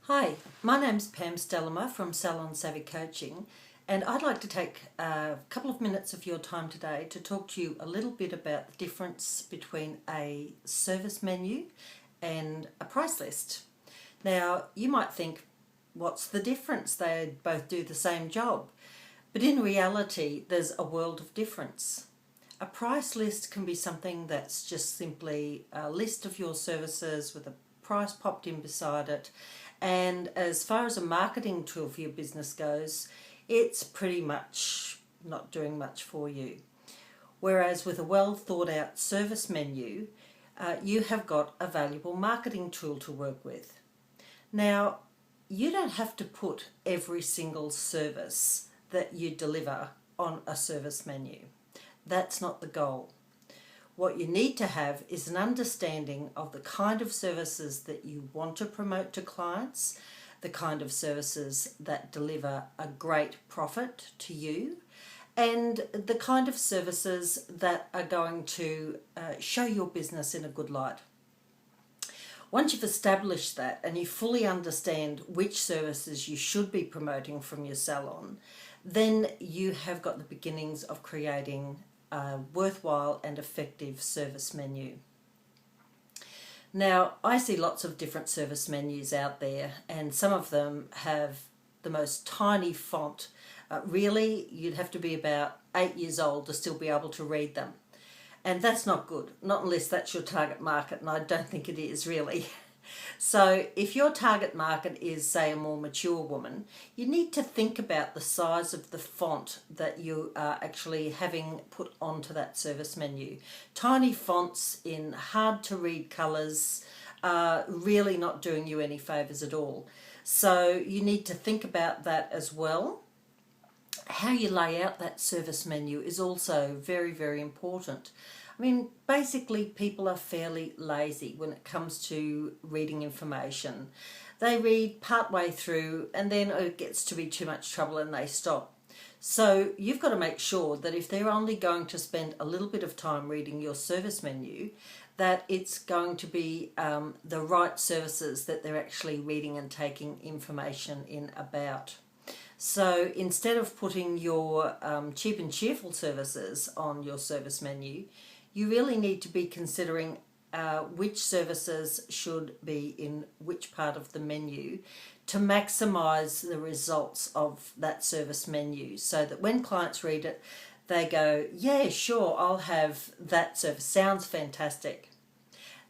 Hi, my name's Pam Stellimer from SalonSavy Coaching, and I'd like to take a couple of minutes of your time today to talk to you a little bit about the difference between a service menu and a price list. Now, you might think, what's the difference? They both do the same job. But in reality, there's a world of difference. A price list can be something that's just simply a list of your services with a price popped in beside it. And as far as a marketing tool for your business goes, it's pretty much not doing much for you. Whereas with a well thought out service menu, you have got a valuable marketing tool to work with. Now, you don't have to put every single service that you deliver on a service menu. That's not the goal. What you need to have is an understanding of the kind of services that you want to promote to clients, the kind of services that deliver a great profit to you, and the kind of services that are going to show your business in a good light. Once you've established that and you fully understand which services you should be promoting from your salon, then you have got the beginnings of creating a worthwhile and effective service menu. Now, I see lots of different service menus out there, and some of them have the most tiny font. Really, you'd have to be about 8 years old to still be able to read them. And that's not good, not unless that's your target market, and I don't think it is really. So if your target market is, say, a more mature woman, you need to think about the size of the font that you are actually having put onto that service menu. Tiny fonts in hard to read colours are really not doing you any favours at all. So you need to think about that as well. How you lay out that service menu is also very, very important. I mean, basically people are fairly lazy when it comes to reading information. They read part way through and then it gets to be too much trouble and they stop. So you've got to make sure that if they're only going to spend a little bit of time reading your service menu, that it's going to be the right services that they're actually reading and taking information in about. So instead of putting your cheap and cheerful services on your service menu, you really need to be considering which services should be in which part of the menu to maximise the results of that service menu, so that when clients read it, they go, yeah, sure, I'll have that service. Sounds fantastic.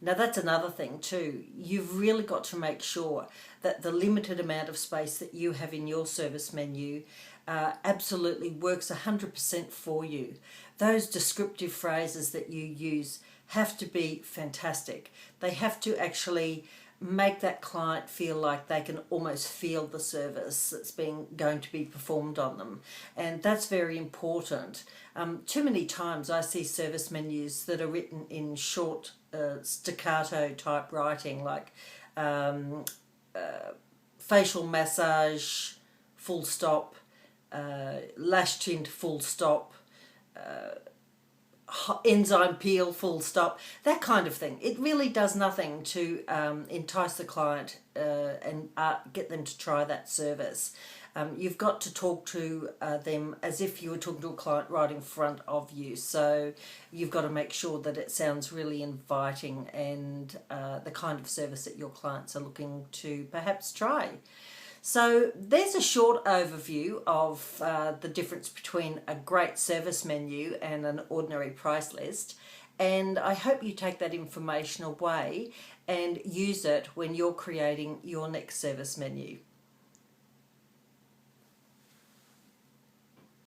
Now that's another thing too. You've really got to make sure that the limited amount of space that you have in your service menu absolutely works 100% for you. Those descriptive phrases that you use have to be fantastic. They have to actually make that client feel like they can almost feel the service that's going to be performed on them, and that's very important. Too many times I see service menus that are written in short staccato type writing, like facial massage full stop, lash tint full stop, enzyme peel full stop, that kind of thing. It really does nothing to entice the client and get them to try that service. You've got to talk to them as if you were talking to a client right in front of you. So you've got to make sure that it sounds really inviting and the kind of service that your clients are looking to perhaps try. So there's a short overview of the difference between a great service menu and an ordinary price list, and I hope you take that information away and use it when you're creating your next service menu.